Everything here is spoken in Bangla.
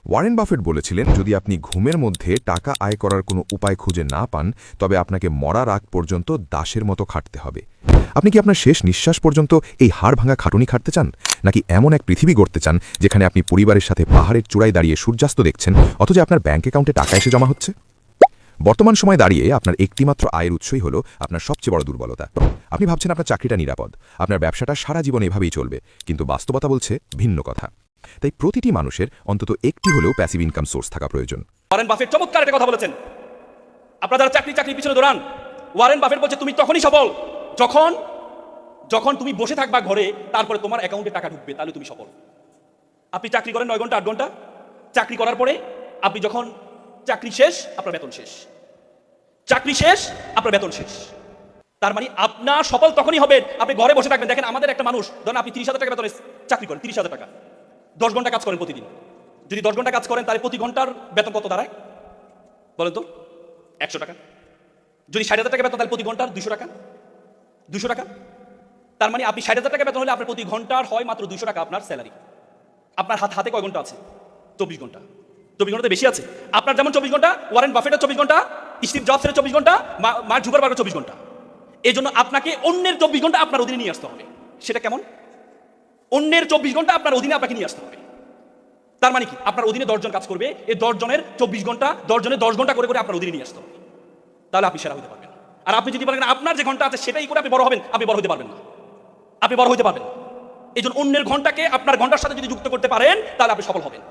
ওয়ারেন বাফেট বলেছিলেন, যদি আপনি ঘুমের মধ্যে টাকা আয় করার কোনো উপায় খুঁজে না পান, তবে আপনাকে মরার আগ পর্যন্ত দাসের মতো খাটতে হবে। আপনি কি আপনার শেষ নিঃশ্বাস পর্যন্ত এই হাড় ভাঙা খাটুনি খাটতে চান, নাকি এমন এক পৃথিবী গড়তে চান যেখানে আপনি পরিবারের সাথে পাহাড়ের চূড়ায় দাঁড়িয়ে সূর্যাস্ত দেখছেন, অথচ আপনার ব্যাংক অ্যাকাউন্টে টাকা এসে জমা হচ্ছে? বর্তমান সময়ে দাঁড়িয়ে আপনার একটিমাত্র আয়ের উৎসই হল আপনার সবচেয়ে বড় দুর্বলতা। আপনি ভাবছেন আপনার চাকরিটা নিরাপদ, আপনার ব্যবসাটা সারা জীবন এভাবেই চলবে, কিন্তু বাস্তবতা বলছে ভিন্ন কথা। তাই প্রতিটি মানুষের অন্তত একটি হলেও প্যাসিভ ইনকাম সোর্স থাকা প্রয়োজন। ওয়ারেন বাফেট চমৎকার একটা কথা বলেছেন। আপনারা যারা চাকরি পিছনে দৌড়ান, ওয়ারেন বাফেট বলছে তুমি তখনই সফল যখন যখন তুমি বসে থাকবা ঘরে, তারপরে তোমার অ্যাকাউন্টে টাকা ঢুকবে, তাহলে তুমি সফল। আপনি চাকরি করেন 9 ঘন্টা 8 ঘন্টা, চাকরি করার পরে আপনি যখন চাকরি শেষ, আপনার বেতন শেষ। চাকরি শেষ, আপনার বেতন শেষ। তার মানে আপনার সফল তখনই হবে আপনি ঘরে বসে থাকবেন। দেখেন আমাদের একটা মানুষ, ধরেন আপনি 30,000 টাকা বেতনে চাকরি করেন, 30,000 টাকা, 10 ঘন্টা কাজ করেন প্রতিদিন। যদি 10 ঘন্টা কাজ করেন, তাহলে প্রতি ঘন্টার বেতন কত দাঁড়ায় বলেন তো? 100 টাকা। যদি 60,000 টাকা বেতন, তাহলে প্রতি ঘন্টার 200 টাকা। 200 টাকা। তার মানে আপনি 60,000 টাকা বেতন হলে আপনার প্রতি ঘন্টার হয় মাত্র 200 টাকা আপনার স্যালারি। আপনার হাতে কয় ঘন্টা আছে? 24 ঘন্টা। 24 ঘন্টাতে বেশি আছে। আপনার যেমন 24 ঘন্টা, ওয়ারেন বাফেটের 24 ঘন্টা, স্টিভ জবসের 24 ঘন্টা, মার্ক জুকারবার্গের 24 ঘন্টা। এই জন্য আপনাকে অন্যের 24 ঘন্টা আপনার অধীনে নিয়ে আসতে হবে। সেটা কেমন? অন্যের 24 ঘন্টা আপনার অধীনে আপনাকে নিয়ে আসতে হবে। তার মানে কি? আপনার অধীনে 10 জন কাজ করবে, এই 10 জনের 24 ঘন্টা, 10 জনের 10 ঘন্টা করে আপনার অধীনে নিয়ে আসতে হবে। তাহলে আপনি সেরা হতে পারবেন। আর আপনি যদি বলেন আপনার যে ঘন্টা আছে সেটাই করে আপনি বড় হবেন, আপনি বড় হতে পারবেন না। আপনি বড় হতে পারবেন না। এই জন্য অন্যের ঘন্টাকে আপনার ঘন্টার সাথে যদি যুক্ত করতে পারেন, তাহলে আপনি সফল হবেন।